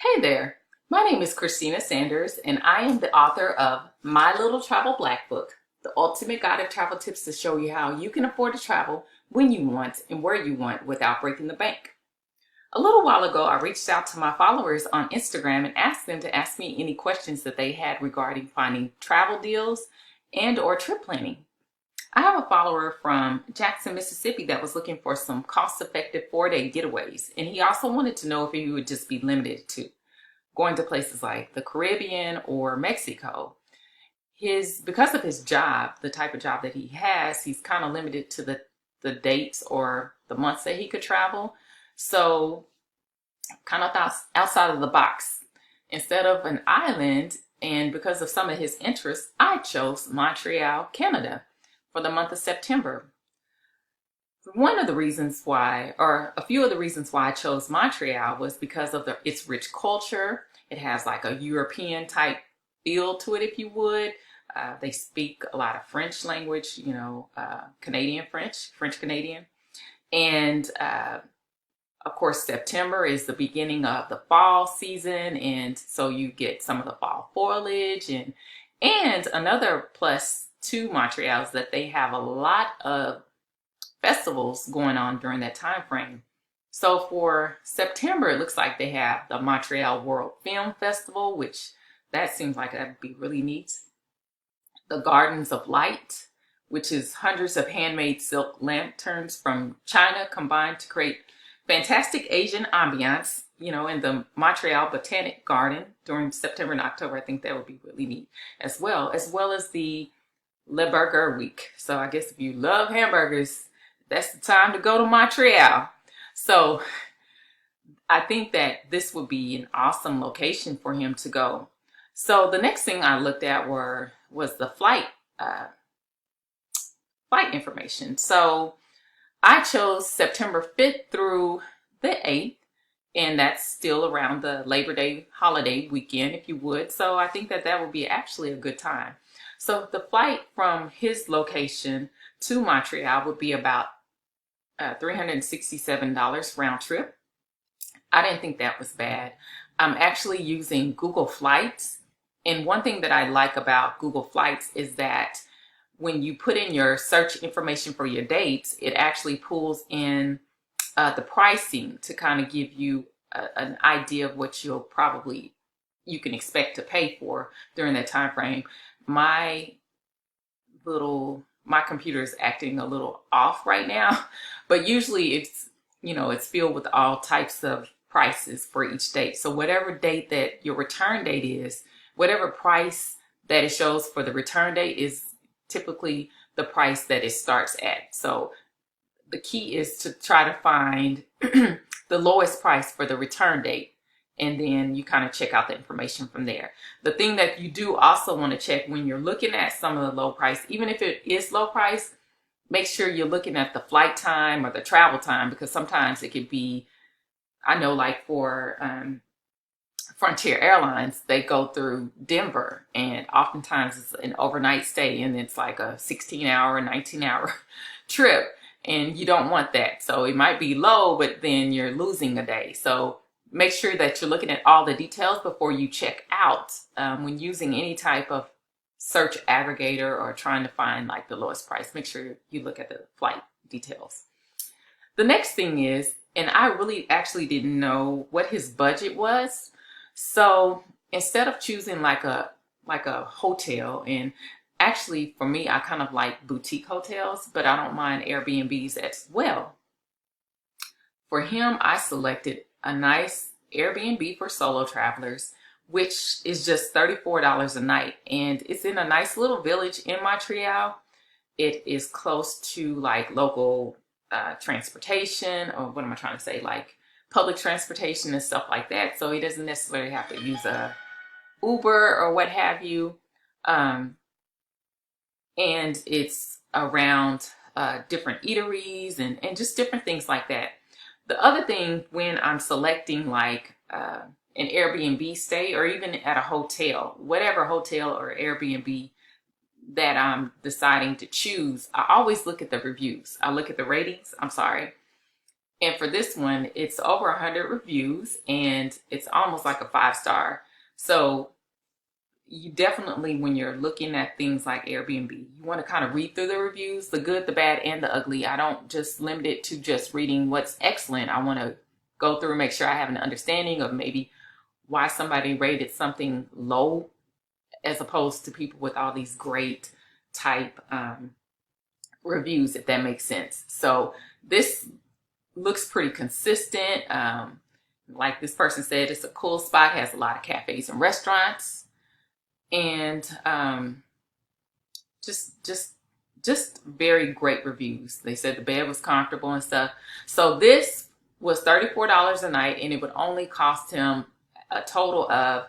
Hey there, my name is Christina Sanders, and I am the author of My Little Travel Black Book, the ultimate guide of travel tips to show you how you can afford to travel when you want and where you want without breaking the bank. A little while ago, I reached out to my followers on Instagram and asked them to ask me any questions that they had regarding finding travel deals and or trip planning. I have a follower from Jackson, Mississippi that was looking for some cost-effective 4-day getaways, and he also wanted to know if he would just be limited to going to places like the Caribbean or Mexico. Because of his job, the type of job that he has, he's kind of limited to the dates or the months that he could travel. So kind of outside of the box. Instead of an island, and because of some of his interests, I chose Montreal, Canada for the month of September. One of the reasons why, or a few of the reasons why I chose Montreal was because of its rich culture. It has like a European type feel to it, if you would. They speak a lot of French language, Canadian French, French Canadian. And of course, September is the beginning of the fall season. And so you get some of the fall foliage. And another plus to Montreal is that they have a lot of festivals going on during that time frame. So for September, it looks like they have the Montreal World Film Festival, which that seems like that'd be really neat. The Gardens of Light, which is hundreds of handmade silk lanterns from China combined to create fantastic Asian ambiance, in the Montreal Botanic Garden during September and October. I think that would be really neat as well as the Le Burger Week. So I guess if you love hamburgers, that's the time to go to Montreal. So I think that this would be an awesome location for him to go. So the next thing I looked at was the flight information. So I chose September 5th through the 8th, and that's still around the Labor Day holiday weekend, if you would. So I think that would be actually a good time. So the flight from his location to Montreal would be about $367 round trip. I didn't think that was bad. I'm actually using Google Flights. And one thing that I like about Google Flights is that when you put in your search information for your dates, it actually pulls in the pricing to kind of give you an idea of what you can expect to pay for during that time frame. My computer is acting a little off right now, but usually it's filled with all types of prices for each date. So whatever date that your return date is, whatever price that it shows for the return date is typically the price that it starts at. So the key is to try to find the lowest price for the return date, and then you kind of check out the information from there. The thing that you do also want to check when you're looking at some of the low price, even if it is low price, make sure you're looking at the flight time or the travel time, because sometimes it could be, I know like for Frontier Airlines, they go through Denver, and oftentimes it's an overnight stay, and it's like a 16-hour, 19-hour trip, and you don't want that. So it might be low, but then you're losing a day. So make sure that you're looking at all the details before you check out when using any type of search aggregator or trying to find like the lowest price. Make sure you look at the flight details. The next thing is, and I really actually didn't know what his budget was. So instead of choosing like a hotel, and actually for me, I kind of like boutique hotels, but I don't mind Airbnbs as well. For him, I selected a nice Airbnb for solo travelers, which is just $34 a night. And it's in a nice little village in Montreal. It is close to like local transportation, or what am I trying to say? Like public transportation and stuff like that. So he doesn't necessarily have to use a Uber or what have you. And it's around different eateries and just different things like that. The other thing when I'm selecting like an Airbnb stay, or even at a hotel, whatever hotel or Airbnb that I'm deciding to choose, I always look at the reviews. I look at the ratings, And for this one, it's over 100 reviews and it's almost like a 5-star. So you definitely, when you're looking at things like Airbnb, you want to kind of read through the reviews, the good, the bad, and the ugly. I don't just limit it to just reading what's excellent. I want to go through and make sure I have an understanding of maybe why somebody rated something low as opposed to people with all these great type reviews, if that makes sense. So this looks pretty consistent. Like this person said, it's a cool spot, has a lot of cafes and restaurants, and just very great reviews. They said the bed was comfortable and stuff. So this was $34 a night, and it would only cost him a total of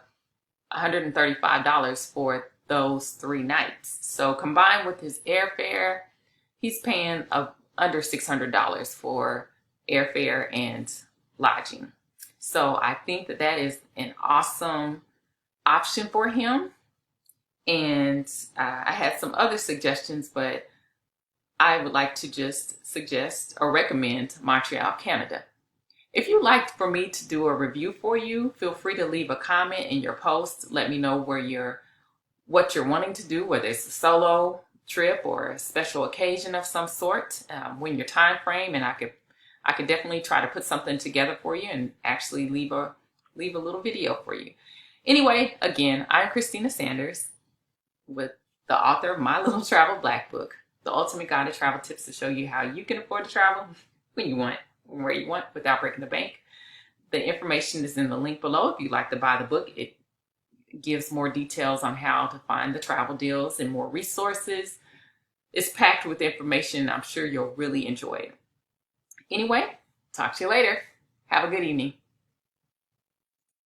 $135 for those 3 nights. So combined with his airfare, he's paying under $600 for airfare and lodging. So I think that that is an awesome option for him. And I had some other suggestions, but I would like to just suggest or recommend Montreal, Canada. If you'd like for me to do a review for you, feel free to leave a comment in your post. Let me know what you're wanting to do, whether it's a solo trip or a special occasion of some sort, when your time frame, and I could definitely try to put something together for you and actually leave a little video for you. Anyway, again, I'm Christina Sanders, with the author of My Little Travel Black Book, the ultimate guide to travel tips to show you how you can afford to travel when you want, where you want, without breaking the bank. The information is in the link below. If you'd like to buy the book, it gives more details on how to find the travel deals and more resources. It's packed with information. I'm sure you'll really enjoy it. Anyway, talk to you later. Have a good evening.